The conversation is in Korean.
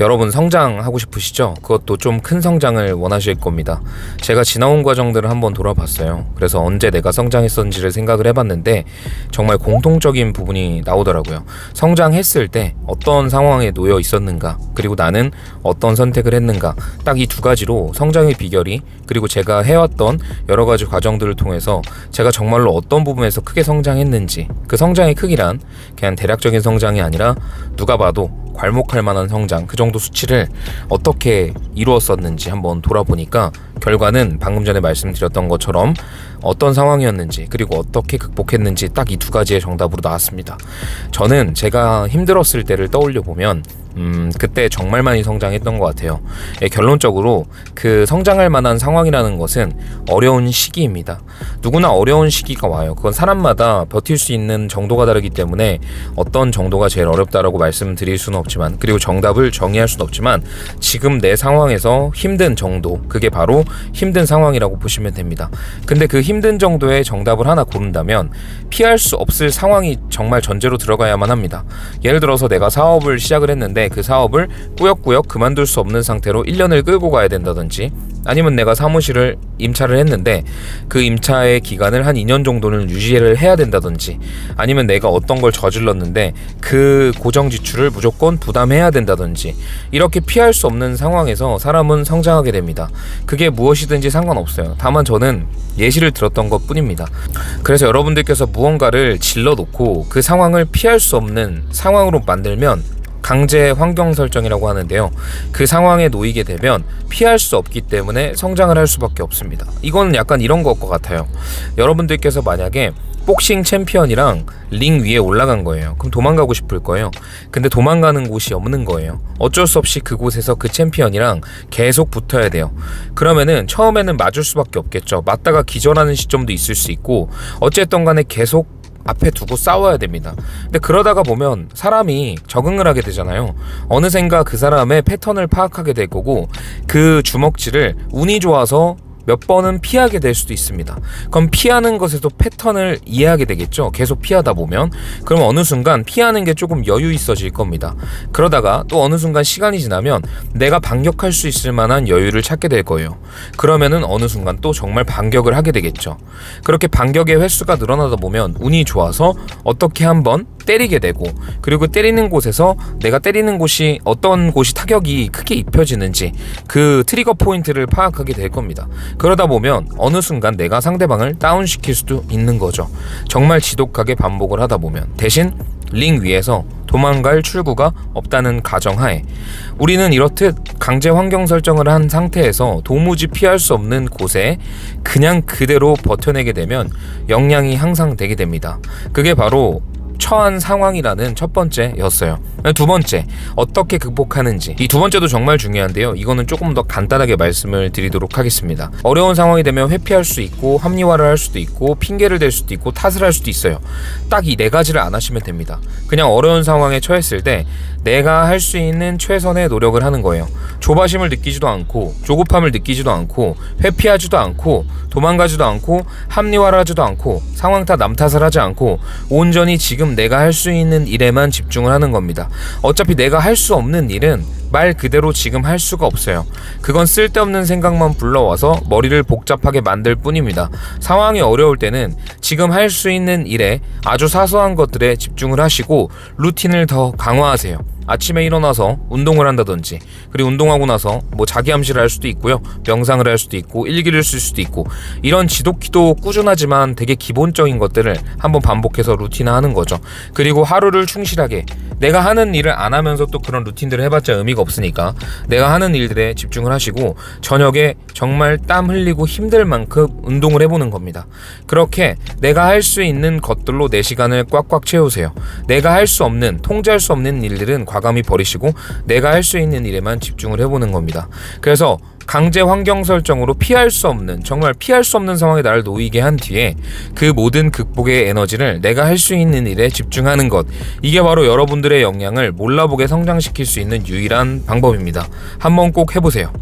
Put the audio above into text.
여러분 성장하고 싶으시죠? 그것도 좀 큰 성장을 원하실 겁니다. 제가 지나온 과정들을 한번 돌아봤어요. 그래서 언제 내가 성장했었는지를 생각을 해봤는데 정말 공통적인 부분이 나오더라고요. 성장했을 때 어떤 상황에 놓여 있었는가, 그리고 나는 어떤 선택을 했는가, 딱 이 두 가지로 성장의 비결이, 그리고 제가 해왔던 여러 가지 과정들을 통해서 제가 정말로 어떤 부분에서 크게 성장했는지, 그 성장의 크기란 그냥 대략적인 성장이 아니라 누가 봐도 괄목할 만한 성장, 그 정도 수치를 어떻게 이루었었는지 한번 돌아보니까 결과는 방금 전에 말씀드렸던 것처럼 어떤 상황이었는지, 그리고 어떻게 극복했는지 딱 이 두 가지의 정답으로 나왔습니다. 저는 제가 힘들었을 때를 떠올려 보면 그때 정말 많이 성장했던 것 같아요. 결론적으로 그 성장할 만한 상황이라는 것은 어려운 시기입니다. 누구나 어려운 시기가 와요. 그건 사람마다 버틸 수 있는 정도가 다르기 때문에 어떤 정도가 제일 어렵다라고 말씀드릴 수는 없지만, 그리고 정답을 정의할 수는 없지만, 지금 내 상황에서 힘든 정도, 그게 바로 힘든 상황이라고 보시면 됩니다. 근데 그 힘든 정도의 정답을 하나 고른다면 피할 수 없을 상황이 정말 전제로 들어가야만 합니다. 예를 들어서 내가 사업을 시작을 했는데 그 사업을 꾸역꾸역 그만둘 수 없는 상태로 1년을 끌고 가야 된다든지, 아니면 내가 사무실을 임차를 했는데 그 임차의 기간을 한 2년 정도는 유지를 해야 된다든지, 아니면 내가 어떤 걸 저질렀는데 그 고정 지출을 무조건 부담해야 된다든지, 이렇게 피할 수 없는 상황에서 사람은 성장하게 됩니다. 그게 무엇이든지 상관없어요. 다만 저는 예시를 들었던 것 뿐입니다. 그래서 여러분들께서 무언가를 질러놓고 그 상황을 피할 수 없는 상황으로 만들면 강제 환경 설정이라고 하는데요. 그 상황에 놓이게 되면 피할 수 없기 때문에 성장을 할 수밖에 없습니다. 이거는 약간 이런 것 같아요. 여러분들께서 만약에 복싱 챔피언이랑 링 위에 올라간 거예요. 그럼 도망가고 싶을 거예요. 근데 도망가는 곳이 없는 거예요. 어쩔 수 없이 그곳에서 그 챔피언이랑 계속 붙어야 돼요. 그러면은 처음에는 맞을 수밖에 없겠죠. 맞다가 기절하는 시점도 있을 수 있고, 어쨌든 간에 계속 앞에 두고 싸워야 됩니다. 근데 그러다가 보면 사람이 적응을 하게 되잖아요. 어느샌가 그 사람의 패턴을 파악하게 될 거고, 그 주먹질을 운이 좋아서 몇 번은 피하게 될 수도 있습니다. 그럼 피하는 것에도 패턴을 이해하게 되겠죠. 계속 피하다 보면. 그럼 어느 순간 피하는 게 조금 여유 있어질 겁니다. 그러다가 또 어느 순간 시간이 지나면 내가 반격할 수 있을 만한 여유를 찾게 될 거예요. 그러면은 어느 순간 또 정말 반격을 하게 되겠죠. 그렇게 반격의 횟수가 늘어나다 보면 운이 좋아서 어떻게 한번 때리게 되고, 그리고 때리는 곳에서 내가 때리는 곳이 어떤 곳이 타격이 크게 입혀지는지 그 트리거 포인트를 파악하게 될 겁니다. 그러다 보면 어느 순간 내가 상대방을 다운시킬 수도 있는 거죠. 정말 지독하게 반복을 하다 보면. 대신 링 위에서 도망갈 출구가 없다는 가정하에 우리는 이렇듯 강제 환경 설정을 한 상태에서 도무지 피할 수 없는 곳에 그냥 그대로 버텨내게 되면 역량이 향상되게 됩니다. 그게 바로 처한 상황이라는 첫 번째였어요. 두 번째, 어떻게 극복하는지. 이 두 번째도 정말 중요한데요. 이거는 조금 더 간단하게 말씀을 드리도록 하겠습니다. 어려운 상황이 되면 회피할 수 있고, 합리화를 할 수도 있고, 핑계를 댈 수도 있고, 탓을 할 수도 있어요. 딱 이 네 가지를 안 하시면 됩니다. 그냥 어려운 상황에 처했을 때 내가 할 수 있는 최선의 노력을 하는 거예요. 조바심을 느끼지도 않고, 조급함을 느끼지도 않고, 회피하지도 않고, 도망가지도 않고, 합리화를 하지도 않고, 상황 탓 남 탓을 하지 않고, 온전히 지금 내가 할 수 있는 일에만 집중을 하는 겁니다. 어차피 내가 할 수 없는 일은 말 그대로 지금 할 수가 없어요. 그건 쓸데없는 생각만 불러와서 머리를 복잡하게 만들 뿐입니다. 상황이 어려울 때는 지금 할 수 있는 일에, 아주 사소한 것들에 집중을 하시고 루틴을 더 강화하세요. 아침에 일어나서 운동을 한다든지, 그리고 운동하고 나서 뭐 자기 암시를 할 수도 있고요, 명상을 할 수도 있고, 일기를 쓸 수도 있고, 이런 지독히도 꾸준하지만 되게 기본적인 것들을 한번 반복해서 루틴화하는 거죠. 그리고 하루를 충실하게, 내가 하는 일을 안 하면서 또 그런 루틴들을 해봤자 의미가 없으니까 내가 하는 일들에 집중을 하시고 저녁에 정말 땀 흘리고 힘들 만큼 운동을 해보는 겁니다. 그렇게 내가 할 수 있는 것들로 내 시간을 꽉꽉 채우세요. 내가 할 수 없는, 통제할 수 없는 일들은 과감히 버리시고 내가 할 수 있는 일에만 집중을 해보는 겁니다. 그래서 강제 환경 설정으로 피할 수 없는, 정말 피할 수 없는 상황에 나를 놓이게 한 뒤에 그 모든 극복의 에너지를 내가 할 수 있는 일에 집중하는 것, 이게 바로 여러분들의 역량을 몰라보게 성장시킬 수 있는 유일한 방법입니다. 한번 꼭 해보세요.